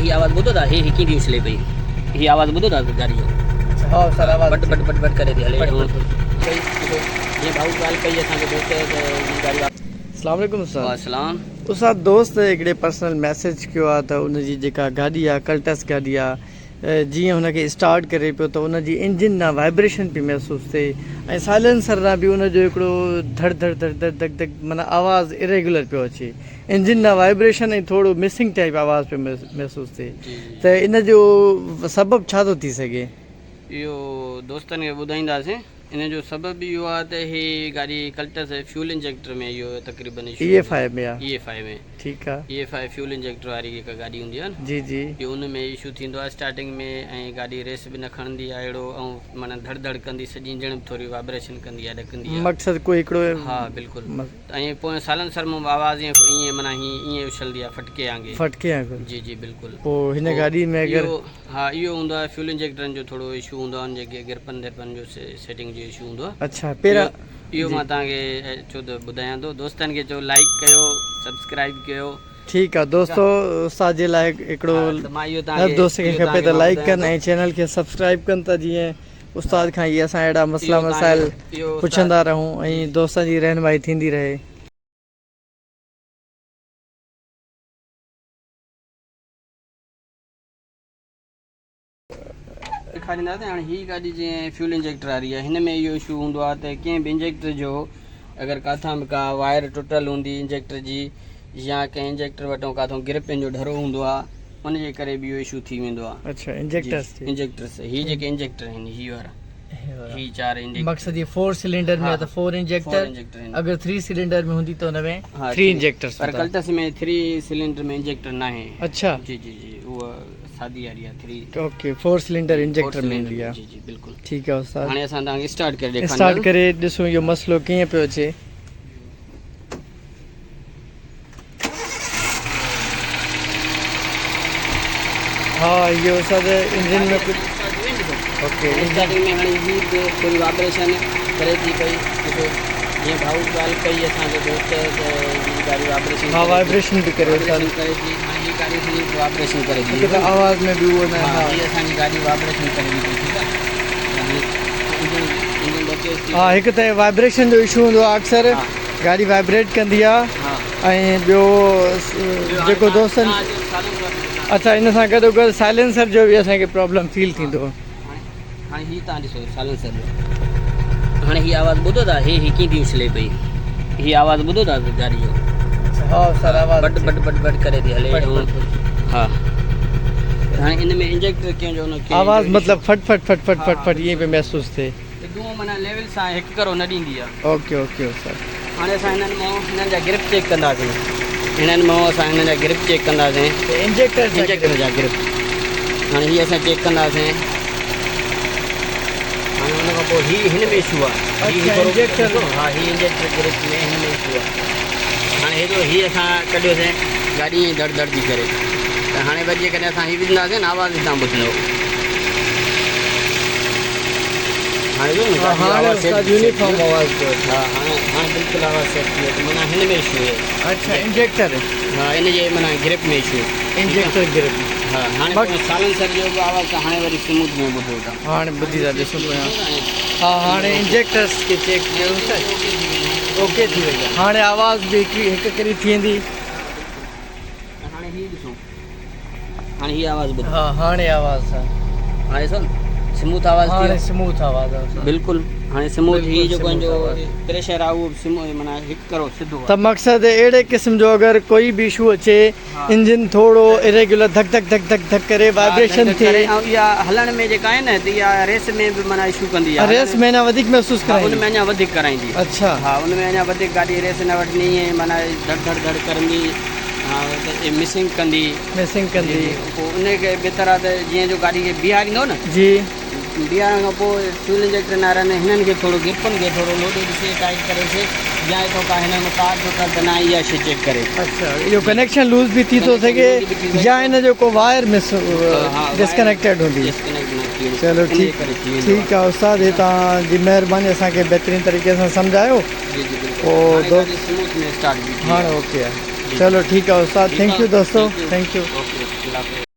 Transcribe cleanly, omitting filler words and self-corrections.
ही आवाज़ ॿुधो था, ही कीअं थी उछले पई, ही आवाज़ ॿुधो था गाड़ी जो? हाँ सर आवाज़ बट बट बट बट करे थी हले बट जीअं बट भाऊ ॻाल्हि कई असांखे दोस्त त गाड़ी अस्सलाम वालेकुम उस्ताद। वासलाम। उस्ताद दोस्त हिकिड़े पर्सनल मैसेज कयो आहे त उनजी जेका गाॾी आहे कल्टस गाॾी आहे, जीअं हुनखे स्टार्ट करे पियो त उनजी इंजन ना वाइब्रेशन पई महसूसु थिए ऐं साइलेंसर ना बि उनजो हिकिड़ो धड़ धड़ धड़ धड़ धक धक माना आवाज़ु इरेगुलर पियो अचे, इंजन ना वाइब्रेशन ऐं थोरो मिसिंग टाइप आवाज़ पियो महसूसु थिए, त इनजो सबबु छा थो थी सघे? इहो दोस्तनि खे ॿुधाईंदासीं। इन जो सबबु इहो आहे त ही गाॾी कल्टस फ्यूल इंजेक्टर में इहो तक़रीबन EFI में आहे। EFI में ठीकु आहे। EFI फ्यूल इंजेक्टर वारी जेका गाॾी हूंदी आहे न, जी जी, इहो उन में इशू थींदो आहे स्टार्टिंग में, ऐं गाॾी रेस बि न खणंदी आहे अहिड़ो, ऐं माना धड़ धड़ कंदी, सॼी इंजण बि थोरी वाइब्रेशन कंदी आहे, ॾकंदी आहे। मक़सदु कोई हिकिड़ो हा बिल्कुलु। ऐं पोइ साइलेंसर में आवाज़ ईअं माना ईअं उछलंदी आहे फटके वांगुरु। फटके वांगुरु। जी जी बिल्कुलु। पोइ हिन गाॾी में अगरि हा इहो हूंदो आहे फ्यूल इंजेक्टरनि जो थोरो इशू हूंदो आहे, जेके गिरपन दिरपन जो सेटिंग जो इशू हूंदो आहे। अच्छा पहिरियां इहो मां तव्हांखे छो त ॿुधायां थो, दोस्तनि खे चओ लाइक कयो, सब्सक्राइब कयो। ठीकु आहे दोस्तो, उस्ताद जे लाइ हिकिड़ो हर दोस्त खे खपे त लाइक कनि ऐं चैनल खे सब्सक्राइब कनि, त जीअं उस्ताद खां इहे असां अहिड़ा मसइला मसाइल पुछंदा रहूं ऐं दोस्तनि जी रहनुमाई थींदी रहे। ॾेखारींदासीं। हाणे हीअ गाॾी जीअं फ्यूल इंजेक्टर वारी आहे, हिन में इहो इशू हूंदो आहे त कंहिं बि इंजेक्टर जो अगरि किथां बि का वायर टुटल हूंदी इंजेक्टर जी, या कंहिं इंजेक्टर वटो किथां गिरपिन जो ढरो हूंदो आहे, उनजे करे बि इहो इशू थी वेंदो आहे। अच्छा इंजेक्टर्स हीअ जेके इंजेक्टर आहिनि ही वारा, ही 4 इंजेक्टर। मक़सद ये 4 सिलेंडर में त 4 इंजेक्टर, अगर 3 सिलेंडर में हुंदी तो उन में 3 इंजेक्टर्स। पर कल्टस में 3 सिलेंडर में इंजेक्टर ना है। अच्छा जी जी जी, वो सादी आ रही है 3। ओके 4 सिलेंडर इंजेक्टर में ईंदी आहे। जी जी बिल्कुल ठीक है उस्ताद। हाणे असां तव्हांखे स्टार्ट करे ॾेखारींदासीं। स्टार्ट करे ॾिसो इहो मसलो कीअं पियो अचे। हाँ ये उस्ताद इंजन में कुछ ओके स्टार्टिंग में हाणे ही थोड़ी वाइब्रेशन करे थी पई, ॾिसो जीअं भाऊ ॻाल्हि कई असांखे दोस्त त गाड़ी वाइब्रेशन, हाँ वाइब्रेशन भी करे करे थी। हाणे ही गाड़ी थी वाइब्रेशन करे थी, तो आवाज़ में भी वो ना। हाँ ये असांजी गाड़ी वाइब्रेशन करे थी, ठीकु आहे। इंजन बचे थी। हाँ हिकु त वाइब्रेशन जो इशू हूंदो आहे, अक्सर गाड़ी वाइब्रेट कंदी आहे ऐं ॿियो जेको दोस्तनि अच्छा इन सां गॾोगॾु साइलेंसर जो बि असांखे प्रॉब्लम फील थींदो। हाणे ही तव्हां ॾिसो साइलेंसर जो, हाणे ही आवाज़ ॿुधो था, ही कीअं थी उछले पई, ही आवाज़ ॿुधो था गाड़ी जो? हाँ सर आवाज़ बट बट बट बट करे थी हले। हा हाणे इन में इंजेक्टर कीअं जो न आवाज़ मतलब फट फट फट फट फट फट ईअं पियो महसूसु थिए। दूं माना लेवल सां हिकु करो न ॾींदी आहे। Okay okay sir. हाणे असां हिननि जा ग्रिप चेक कंदासीं, हिननि मां असां हिननि जा ग्रिप चेक कंदासीं, इंजेक्टर जा ग्रिप। हाणे हीअ असां चेक कंदासीं। हाणे हुन खां पोइ हिन में इशू आहे, इंजेक्टर। हा ही इंजेक्टर ग्रिप में हिन में इशू आहे। हाणे हेॾो हीअ असां कढियोसीं, गाॾी ईअं धड़ धड़ थी करे, त हाणे वरी जेकॾहिं असां हीअ विझंदासीं न आवाज़ तव्हां ॿुधंदव। यूनिफॉर्म आवाज़ हाँ हाँ बिल्कुल आवाज़ सेट थी वई, माना हिन में इशू है। अच्छा इंजेक्टर हाँ इन जे माना ग्रिप में इशू, इंजेक्टर ग्रिप। हाँ हाणे साइलेंसर जो आवाज़ त हाणे वरी स्मूथ में ॿुधो था। हाणे ॿुधी था ॾिसो पिया। हाँ हाणे इंजेक्टर्स खे चेक कयो त ओके थी वई आहे। हाणे आवाज़ बि हिकु करी थींदी। हाणे ही ॾिसो, हाणे ही आवाज़ ॿुधो। हाँ हाणे आवाज़ आहे, हाणे ॾिसो स्मूथ आवाज़ थी। हाणे स्मूथ आवाज़ आहे बिल्कुल। हाणे स्मूथ ही जो पंहिंजो प्रेशर आहे उहो स्मूथ माना हिकु करो सिधो त मक़सदु अहिड़े क़िस्म जो अगरि कोई बि इशू अचे, इंजन थोरो इरेगुलर धक धक धक धक धक करे वाइब्रेशन थिए, ऐं इहा हलण में जेका आहे न त इहा रेस में बि माना इशू कंदी आहे। रेस में अञा वधीक महसूसु कराईंदी, उन में अञा वधीक कराईंदी। अच्छा हा उन में अञा वधीक गाॾी रेस न वठंदी, ईअं माना धड़ धड़ धड़ करंदी, मिसिंग कंदी पोइ उनखे बहितर आहे त जीअं जो गाॾी खे बीहारींदो न, जी बीहारण खां पोइ फ्यूल इंजेक्टर न रहनि, हिननि खे थोरो गिरपनि खे थोरो लोड ॾिसे टाइट करे से, या थो का हिन में तार थो त न इहा शइ चेक करे। अच्छा इहो कनेक्शन लूज़ भी थी थो सघे, या हिन जो को वायर मिस डिस्कनेक्टेड हूंदी। चलो ठीकु आहे उस्ताद, हे तव्हांजी महिरबानी, असांखे बहितरीन तरीक़े सां सम्झायो। पोइ हाणे ओके आहे। चलो ठीकु आहे उस्ताद, थैंक यू दोस्तों, थैंक यू।